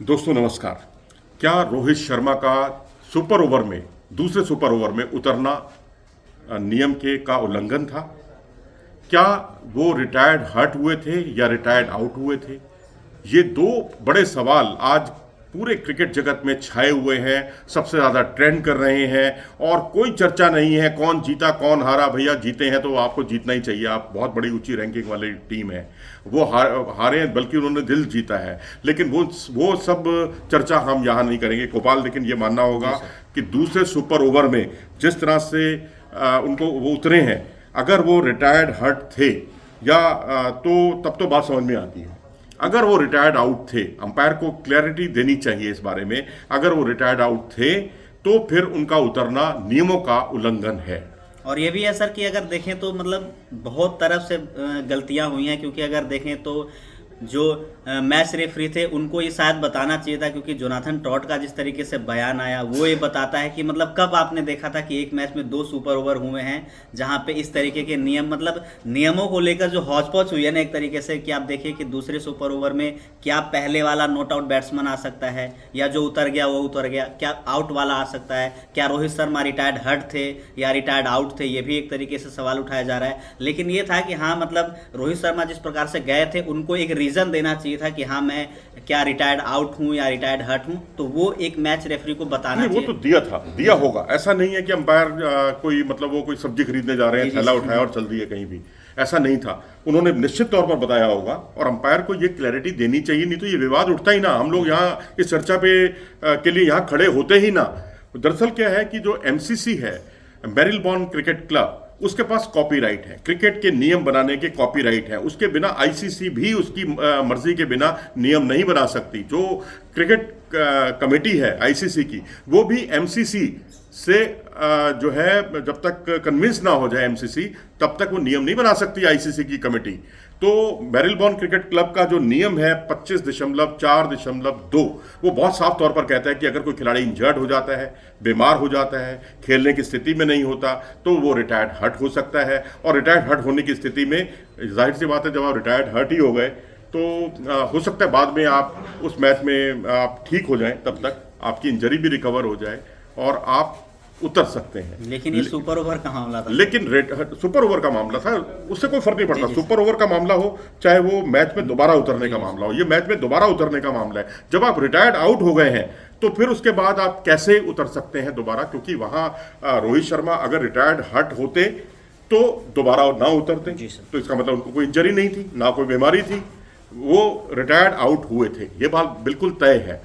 दोस्तों नमस्कार। क्या रोहित शर्मा का सुपर ओवर में दूसरे सुपर ओवर में उतरना नियम के का उल्लंघन था? क्या वो रिटायर्ड हर्ट हुए थे या रिटायर्ड आउट हुए थे? ये दो बड़े सवाल आज पूरे क्रिकेट जगत में छाए हुए हैं, सबसे ज़्यादा ट्रेंड कर रहे हैं और कोई चर्चा नहीं है कौन जीता कौन हारा। भैया जीते हैं तो आपको जीतना ही चाहिए, आप बहुत बड़ी ऊंची रैंकिंग वाली टीम है। वो हारे हैं बल्कि उन्होंने दिल जीता है, लेकिन वो सब चर्चा हम यहाँ नहीं करेंगे गोपाल। लेकिन ये मानना होगा कि दूसरे सुपर ओवर में जिस तरह से उनको वो उतरे हैं, अगर वो रिटायर्ड हर्ट थे या तो तब तो बात समझ में आती है। अगर वो रिटायर्ड आउट थे, अंपायर को क्लैरिटी देनी चाहिए इस बारे में। अगर वो रिटायर्ड आउट थे तो फिर उनका उतरना नियमों का उल्लंघन है। और ये भी है सर कि अगर देखें तो मतलब बहुत तरफ से गलतियां हुई हैं, क्योंकि अगर देखें तो जो मैच रेफरी थे उनको ये शायद बताना चाहिए था, क्योंकि जोनाथन ट्रॉट का जिस तरीके से बयान आया वो ये बताता है कि मतलब कब आपने देखा था कि एक मैच में 2 सुपर ओवर हुए हैं जहां पे इस तरीके के नियम, मतलब नियमों को लेकर जो हौच पौच हुई है ना एक तरीके से, कि आप देखिए कि दूसरे सुपर ओवर में क्या पहले वाला नॉट आउट बैट्समैन आ सकता है, या जो उतर गया वो उतर गया, क्या आउट वाला आ सकता है, क्या रोहित शर्मा रिटायर्ड हर्ट थे या रिटायर्ड आउट थे, ये भी एक तरीके से सवाल उठाया जा रहा है। लेकिन ये था कि हाँ मतलब रोहित शर्मा जिस प्रकार से गए थे उनको एक रीजन देना चाहिए था कि हाँ मैं क्या रिटायर्ड आउट हूं या रिटायर्ड हर्ट हूं, तो वो एक मैच रेफरी को बताना चाहिए। वो तो दिया था, दिया होगा। ऐसा नहीं है कि अंपायर कोई मतलब वो कोई सब्जी खरीदने जा रहे हैं, थैला उठाया और चल दिए कहीं भी, ऐसा नहीं था। उन्होंने निश्चित तौर पर बताया होगा और अंपायर को ये क्लैरिटी देनी चाहिए, नहीं तो ये विवाद उठता ही ना। हम लोग यहाँ इस चर्चा पे के लिए यहाँ खड़े होते ही ना। दरअसल क्या है कि जो एमसीसी है, मेरिलबॉर्न क्रिकेट क्लब, उसके पास कॉपीराइट है, क्रिकेट के नियम बनाने के कॉपीराइट है। उसके बिना आईसीसी भी उसकी मर्जी के बिना नियम नहीं बना सकती। जो क्रिकेट कमेटी है आईसीसी की, वो भी एमसीसी से जो है जब तक कन्विंस ना हो जाए एमसीसी, तब तक वो नियम नहीं बना सकती आईसीसी की कमेटी। तो मेरिलबॉर्न क्रिकेट क्लब का जो नियम है 25.4.2, वो बहुत साफ तौर पर कहता है कि अगर कोई खिलाड़ी इंजर्ड हो जाता है, बीमार हो जाता है, खेलने की स्थिति में नहीं होता, तो वो रिटायर्ड हर्ट हो सकता है। और रिटायर्ड हर्ट होने की स्थिति में जाहिर सी बात है, जब आप रिटायर्ड हर्ट ही हो गए तो हो सकता है बाद में आप उस मैच में आप ठीक हो जाएं, तब तक आपकी इंजरी भी रिकवर हो जाए और आप उतर सकते हैं। लेकिन ये सुपर ओवर का मामला था। लेकिन सुपर ओवर का मामला था, उससे कोई फर्क नहीं पड़ता। सुपर ओवर का मामला हो चाहे वो मैच में दोबारा उतरने का मामला हो, ये मैच में दोबारा उतरने का मामला है। जब आप रिटायर्ड आउट हो गए हैं तो फिर उसके बाद आप कैसे उतर सकते हैं दोबारा? क्योंकि वहां रोहित शर्मा अगर रिटायर्ड हर्ट होते तो दोबारा ना उतरते, तो इसका मतलब उनको कोई इंजरी नहीं थी, ना कोई बीमारी थी, वो रिटायर्ड आउट हुए थे, ये बात बिल्कुल तय है।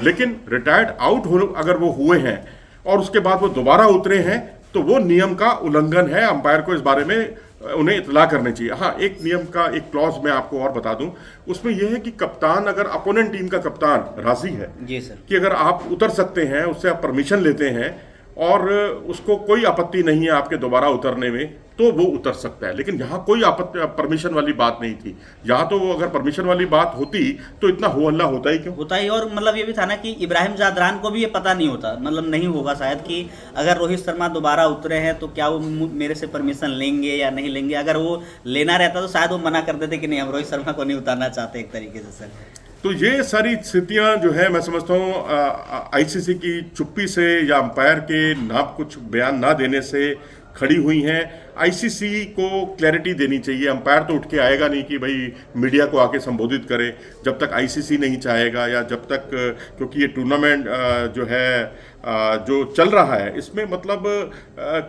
लेकिन रिटायर्ड आउट हो अगर वो हुए हैं और उसके बाद वो दोबारा उतरे हैं, तो वो नियम का उल्लंघन है। अंपायर को इस बारे में उन्हें इतला करनी चाहिए। हाँ, एक नियम का एक क्लॉज मैं आपको और बता दूं, उसमें यह है कि कप्तान, अगर अपोनेंट टीम का कप्तान राजी है जी सर कि अगर आप उतर सकते हैं, उससे आप परमिशन लेते हैं और उसको कोई आपत्ति नहीं है आपके दोबारा उतरने में, तो वो उतर सकता है। लेकिन यहाँ कोई परमिशन वाली बात नहीं थी। यहाँ तो वो अगर परमिशन वाली बात होती तो इतना हो हल्ला होता ही क्यों? होता ही। और मतलब ये भी था ना कि इब्राहिम जादरान को भी ये पता नहीं होता, मतलब नहीं होगा शायद, कि अगर रोहित शर्मा दोबारा उतरे हैं तो क्या वो मेरे से परमिशन लेंगे या नहीं लेंगे। अगर वो लेना रहता तो शायद वो मना कर देते कि नहीं, हम रोहित शर्मा को नहीं उतारना चाहते एक तरीके से सर। तो ये सारी स्थितियां जो है, मैं समझता हूँ आईसीसी की चुप्पी से या अंपायर के ना कुछ बयान ना देने से खड़ी हुई हैं। आईसीसी को क्लैरिटी देनी चाहिए। अंपायर तो उठ के आएगा नहीं कि भाई मीडिया को आके संबोधित करे, जब तक आईसीसी नहीं चाहेगा, या जब तक, क्योंकि ये टूर्नामेंट जो है जो चल रहा है, इसमें मतलब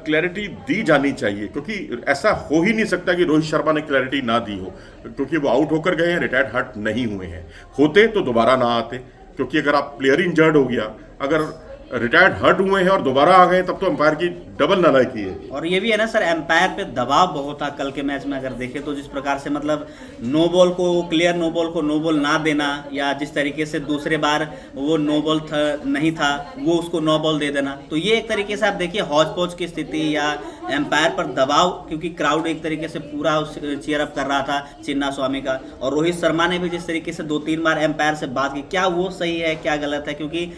क्लैरिटी दी जानी चाहिए। क्योंकि ऐसा हो ही नहीं सकता कि रोहित शर्मा ने क्लैरिटी ना दी हो, क्योंकि वो आउट होकर गए हैं, रिटायर्ड हर्ट नहीं हुए हैं। होते तो दोबारा ना आते, क्योंकि अगर आप प्लेयर इंजर्ड हो गया, अगर रिटायर्ड हर्ट हुए हैं और दोबारा आ गए, तब तो अंपायर की डबल नालायकी है। और ये भी है ना सर, एम्पायर पे दबाव बहुत था कल के मैच में। अगर देखें तो जिस प्रकार से मतलब नो बॉल को, क्लियर नो बॉल को नो बॉल ना देना, या जिस तरीके से दूसरे बार वो नो बॉल नहीं था वो उसको नो बॉल दे देना, तो ये एक तरीके से आप देखिए हौच पौच की स्थिति या एम्पायर पर दबाव, क्योंकि क्राउड एक तरीके से पूरा चीयर अप कर रहा था चिन्ना स्वामी का। और रोहित शर्मा ने भी जिस तरीके से 2-3 बार एम्पायर से बात की, क्या वो सही है क्या गलत है? क्योंकि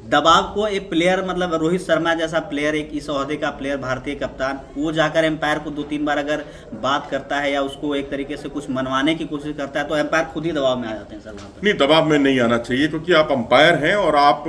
दबाव को एक प्लेयर, मतलब रोहित शर्मा जैसा प्लेयर, एक इस ओहदे का प्लेयर, भारतीय कप्तान, वो जाकर एम्पायर को 2-3 बार अगर बात करता है या उसको एक तरीके से कुछ मनवाने की कोशिश करता है तो एम्पायर खुद ही दबाव में आ जाते हैं सर वहाँ पर। नहीं, दबाव में नहीं आना चाहिए, क्योंकि आप अंपायर हैं और आप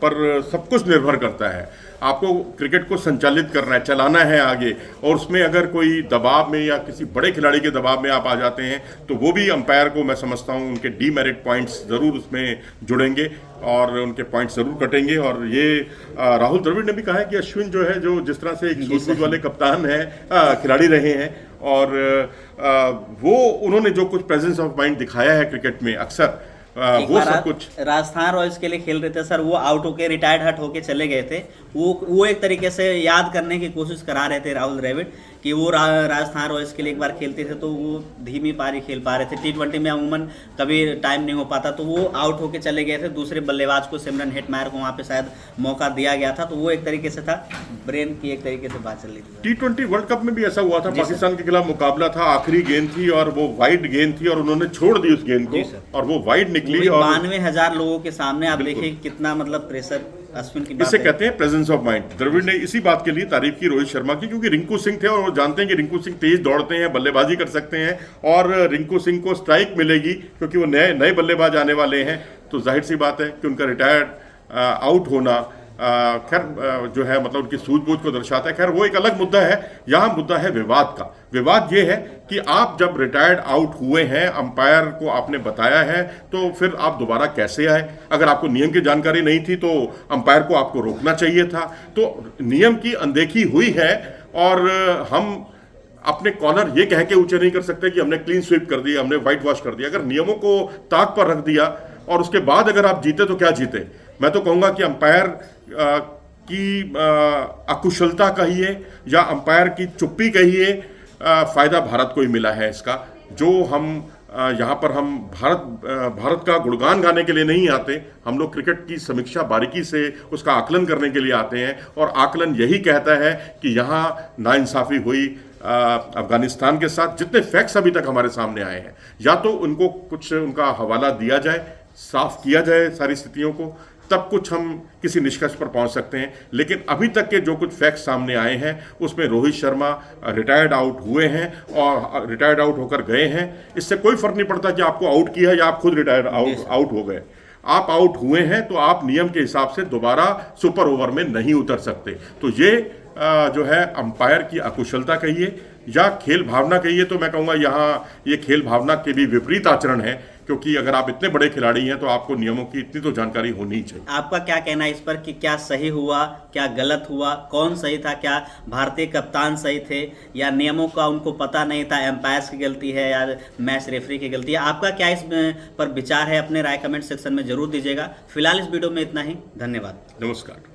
पर सब कुछ निर्भर करता है। आपको क्रिकेट को संचालित करना है, चलाना है आगे, और उसमें अगर कोई दबाव में या किसी बड़े खिलाड़ी के दबाव में आप आ जाते हैं तो वो भी अंपायर को, मैं समझता हूँ, उनके डीमेरिट पॉइंट्स ज़रूर उसमें जुड़ेंगे और उनके पॉइंट्स ज़रूर कटेंगे। और ये राहुल द्रविड़ ने भी कहा है कि अश्विन जो है, जो जिस तरह से एक सूझबूझ वाले कप्तान है, खिलाड़ी रहे हैं, और वो उन्होंने जो कुछ प्रेजेंस ऑफ माइंड दिखाया है क्रिकेट में अक्सर, वो सब कुछ। राजस्थान रॉयल्स के लिए खेल रहे थे सर, वो आउट होके रिटायर्ड हट होके चले गए थे। वो एक तरीके से याद करने की कोशिश करा रहे थे राहुल द्रविड़ कि वो राजस्थान रॉयल्स के लिए एक बार खेलते थे तो वो धीमी पारी खेल पा रहे थे। T20 में अमूमन कभी टाइम नहीं हो पाता, तो वो आउट होके चले गए थे। दूसरे बल्लेबाज को, सिमरन हेटमायर को वहाँ पे शायद मौका दिया गया था, तो वो एक तरीके से था, ब्रेन की एक तरीके से बात चल रही थी। T20 वर्ल्ड कप में भी ऐसा हुआ था, पाकिस्तान के खिलाफ मुकाबला था, आखिरी गेंद थी और वो वाइड गेंद थी और उन्होंने छोड़ दी उस गेंद को और वो वाइड निकली। 92,000 लोगों के सामने आप देखिए कितना मतलब प्रेशर अश्विन की बात इसे है। कहते हैं प्रेजेंस ऑफ माइंड। द्रविड़ ने इसी बात के लिए तारीफ की रोहित शर्मा की, क्योंकि रिंकू सिंह थे और वो जानते हैं कि रिंकू सिंह तेज दौड़ते हैं, बल्लेबाजी कर सकते हैं, और रिंकू सिंह को स्ट्राइक मिलेगी क्योंकि वो नए बल्लेबाज आने वाले हैं। तो जाहिर सी बात है कि उनका रिटायर्ड आउट होना खैर जो है, मतलब उनकी सूझबूझ को दर्शाता है। खैर वो एक अलग मुद्दा है। यहाँ मुद्दा है विवाद का। विवाद ये है कि आप जब रिटायर्ड आउट हुए हैं, अंपायर को आपने बताया है, तो फिर आप दोबारा कैसे आए? अगर आपको नियम की जानकारी नहीं थी तो अंपायर को आपको रोकना चाहिए था। तो नियम की अनदेखी हुई है और हम अपने कॉलर ये कह के ऊंचे नहीं कर सकते कि हमने क्लीन स्वीप कर दिया, हमने व्हाइट वॉश कर दिया। अगर नियमों को ताक पर रख दिया और उसके बाद अगर आप जीते तो क्या जीते? मैं तो कहूँगा कि अंपायर की अकुशलता कहिए या अंपायर की चुप्पी कहिए, फायदा भारत को ही मिला है इसका। जो हम यहाँ पर हम भारत का गुणगान गाने के लिए नहीं आते, हम लोग क्रिकेट की समीक्षा बारीकी से उसका आकलन करने के लिए आते हैं, और आकलन यही कहता है कि यहाँ नाइंसाफ़ी हुई अफगानिस्तान के साथ। जितने फैक्ट्स अभी तक हमारे सामने आए हैं, या तो उनको कुछ उनका हवाला दिया जाए, साफ किया जाए सारी स्थितियों को, तब कुछ हम किसी निष्कर्ष पर पहुंच सकते हैं। लेकिन अभी तक के जो कुछ फैक्ट्स सामने आए हैं उसमें रोहित शर्मा रिटायर्ड आउट हुए हैं और रिटायर्ड आउट होकर गए हैं। इससे कोई फर्क नहीं पड़ता कि आपको आउट किया या आप खुद रिटायर्ड आउट हो गए। आप आउट हुए हैं तो आप नियम के हिसाब से दोबारा सुपर ओवर में नहीं उतर सकते। तो ये जो है अंपायर की अकुशलता कहिए या खेल भावना कहिए, तो मैं कहूँगा यहाँ ये खेल भावना के भी विपरीत आचरण है, क्योंकि अगर आप इतने बड़े खिलाड़ी हैं तो आपको नियमों की इतनी तो जानकारी होनी ही चाहिए। आपका क्या कहना है इस पर कि क्या सही हुआ, क्या गलत हुआ, कौन सही था? क्या भारतीय कप्तान सही थे या नियमों का उनको पता नहीं था, एम्पायर्स की गलती है या मैच रेफरी की गलती है? आपका क्या इस पर विचार है? अपने राय कमेंट सेक्शन में जरूर दीजिएगा। फिलहाल इस वीडियो में इतना ही। धन्यवाद। नमस्कार।